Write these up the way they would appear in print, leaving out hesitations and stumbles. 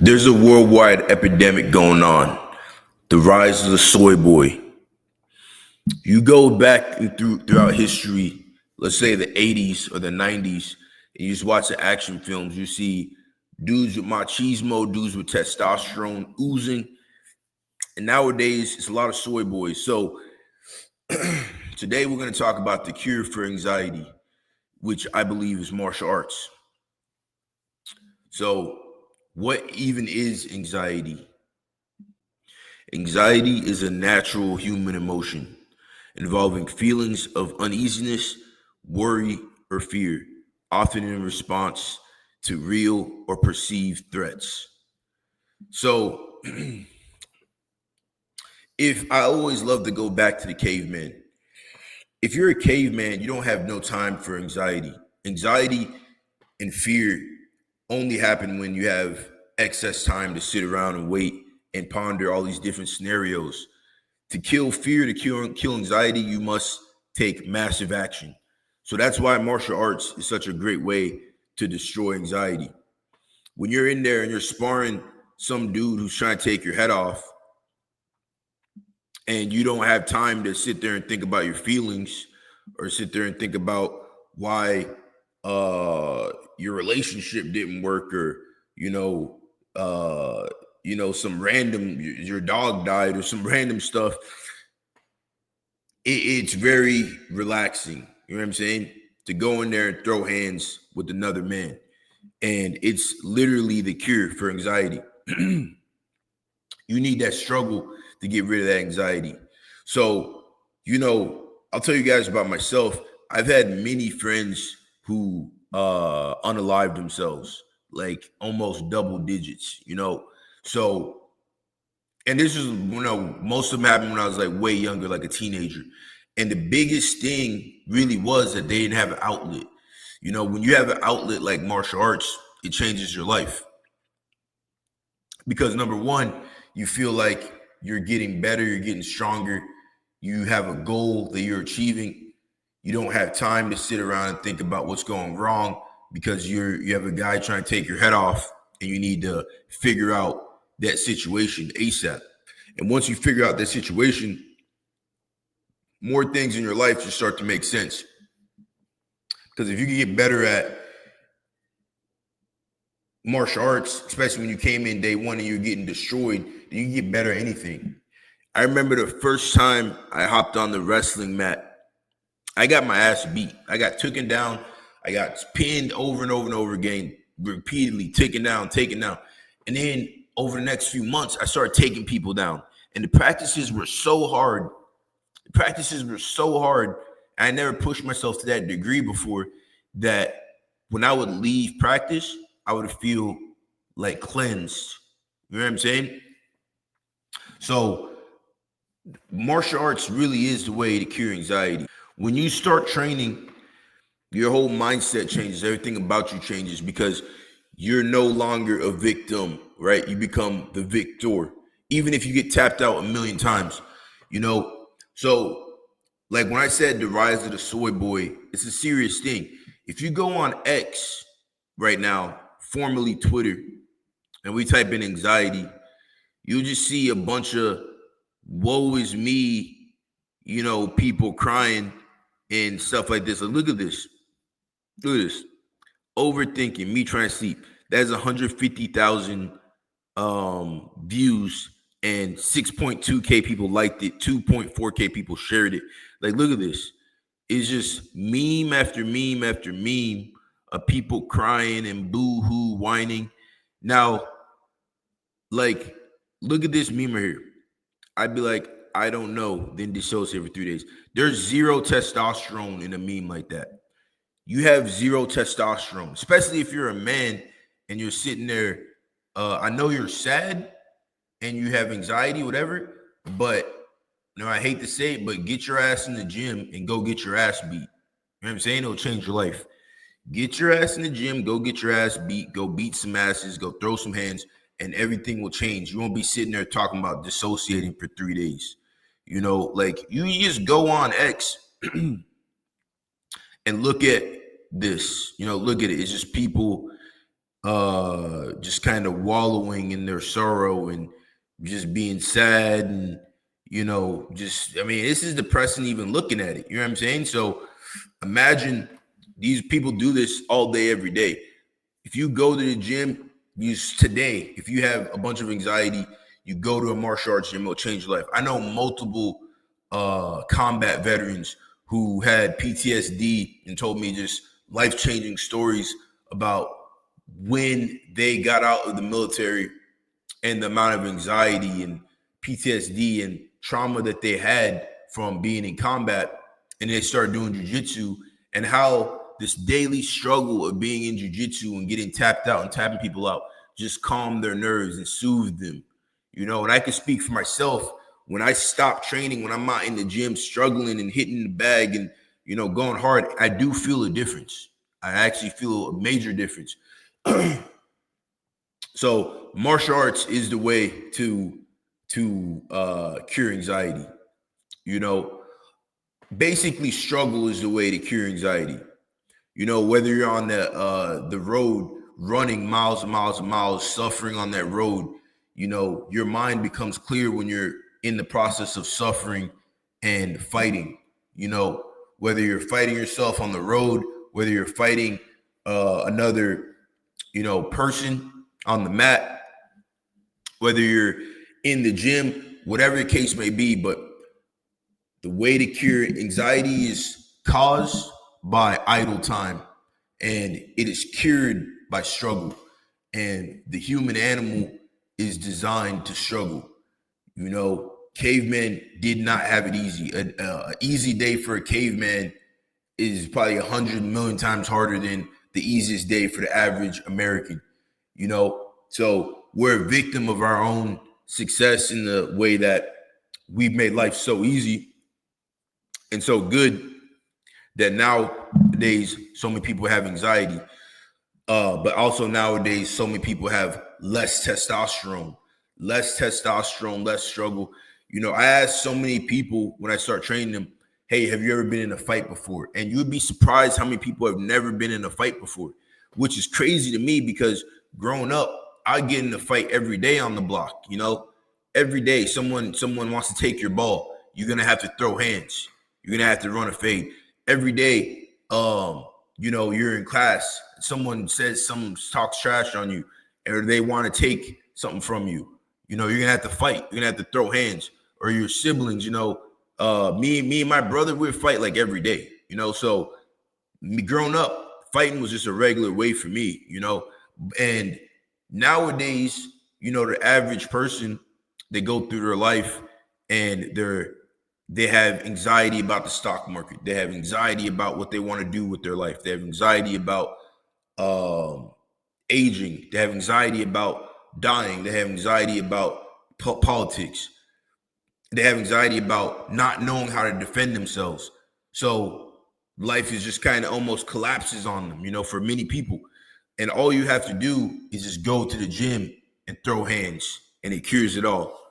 There's a worldwide epidemic going on. The rise of the soy boy. You go back throughout history, let's say the 80s or the 90s, and you just watch the action films, you see dudes with machismo, dudes with testosterone oozing. And nowadays, it's a lot of soy boys. So today we're going to talk about the cure for anxiety, which I believe is martial arts. So what even is anxiety? Anxiety is a natural human emotion involving feelings of uneasiness, worry, or fear, often in response to real or perceived threats. So, if I always love to go back to the caveman, if you're a caveman, you don't have no time for anxiety. Anxiety and fear only happen when you have excess time to sit around and wait and ponder all these different scenarios. To kill fear, to kill anxiety, you must take massive action. So that's why martial arts is such a great way to destroy anxiety. When you're in there and you're sparring some dude who's trying to take your head off, and you don't have time to sit there and think about your feelings or sit there and think about why your relationship didn't work, or some random, your dog died or some random stuff. It's very relaxing, you know what I'm saying, to go in there and throw hands with another man. And it's literally the cure for anxiety. You need that struggle to get rid of that anxiety. So, I'll tell you guys about myself. I've had many friends who unalived themselves, like almost double digits, So, and this is, most of them happened when I was like way younger, like a teenager. And the biggest thing really was that they didn't have an outlet. When you have an outlet like martial arts, it changes your life. Because number one, you feel like you're getting better, you're getting stronger, you have a goal that you're achieving. You don't have time to sit around and think about what's going wrong because you have a guy trying to take your head off, and you need to figure out that situation ASAP. And once you figure out that situation, more things in your life just start to make sense. Because if you can get better at martial arts, especially when you came in day one and you're getting destroyed, then you can get better at anything. I remember the first time I hopped on the wrestling mat, I got my ass beat. I got taken down. I got pinned over and over and over again, repeatedly taken down. And then over the next few months, I started taking people down. And the practices were so hard. I never pushed myself to that degree before, that when I would leave practice, I would feel like cleansed. You know what I'm saying? So martial arts really is the way to cure anxiety. When you start training, your whole mindset changes. Everything about you changes because you're no longer a victim, right? You become the victor, even if you get tapped out a million times, So like when I said the rise of the soy boy, it's a serious thing. If you go on X right now, formerly Twitter, and we type in anxiety, you'll just see a bunch of woe is me, people crying and stuff like this. Like, look at this. Overthinking, me trying to sleep. That's 150,000 views, and 6.2K people liked it, 2.4K people shared it. Like, look at this. It's just meme after meme after meme of people crying and boo-hoo whining. Now, like, look at this meme right here. I'd be like, I don't know, then dissociate for 3 days. There's zero testosterone in a meme like that. You have zero testosterone, especially if you're a man and you're sitting there. I know you're sad and you have anxiety, whatever, but I hate to say it, but get your ass in the gym and go get your ass beat. You know what I'm saying? It'll change your life. Get your ass in the gym, go get your ass beat, go beat some asses, go throw some hands, and everything will change. You won't be sitting there talking about dissociating for 3 days. Like, you just go on X and look at this. Look at it. It's just people just kind of wallowing in their sorrow and just being sad and just, I mean, this is depressing even looking at it. You know what I'm saying? So imagine these people do this all day, every day. If you go to the gym, today, if you have a bunch of anxiety, you go to a martial arts gym, it'll change your life. I know multiple combat veterans who had PTSD and told me just life-changing stories about when they got out of the military and the amount of anxiety and PTSD and trauma that they had from being in combat, and they started doing jiu-jitsu, and how this daily struggle of being in jiu-jitsu and getting tapped out and tapping people out just calmed their nerves and soothed them. And I can speak for myself. When I stop training, when I'm out in the gym struggling and hitting the bag and going hard, I do feel a difference. I actually feel a major difference. So martial arts is the way to cure anxiety. Basically struggle is the way to cure anxiety. Whether you're on the road running miles and miles and miles, suffering on that road, your mind becomes clear when you're in the process of suffering and fighting. Whether you're fighting yourself on the road, whether you're fighting another person on the mat, whether you're in the gym, whatever the case may be. But the way to cure anxiety is caused by idle time, and it is cured by struggle. And the human animal is designed to struggle. Cavemen did not have it easy. An easy day for a caveman is probably 100 million times harder than the easiest day for the average American. So we're a victim of our own success in the way that we've made life so easy and so good that nowadays so many people have anxiety. But also nowadays so many people have less testosterone, less struggle. I ask so many people when I start training them, hey, have you ever been in a fight before? And you'd be surprised how many people have never been in a fight before, which is crazy to me because growing up, I get in a fight every day on the block. Every day someone wants to take your ball. You're going to have to throw hands. You're going to have to run a fade. Every day, you're in class. Someone talks trash on you, or they want to take something from you. You're going to have to fight. You're going to have to throw hands. Or your siblings, me and my brother, we'd fight like every day, so me growing up, fighting was just a regular way for me, and nowadays, the average person, they go through their life and they have anxiety about the stock market. They have anxiety about what they want to do with their life. They have anxiety about aging. They have anxiety about dying. They have anxiety about politics. They have anxiety about not knowing how to defend themselves. So life is just kind of almost collapses on them, for many people. And all you have to do is just go to the gym and throw hands, and it cures it all.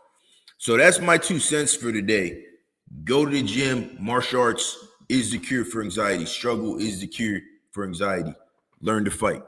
So that's my 2 cents for today. Go to the gym. Martial arts is the cure for anxiety. Struggle is the cure for anxiety. Learn to fight.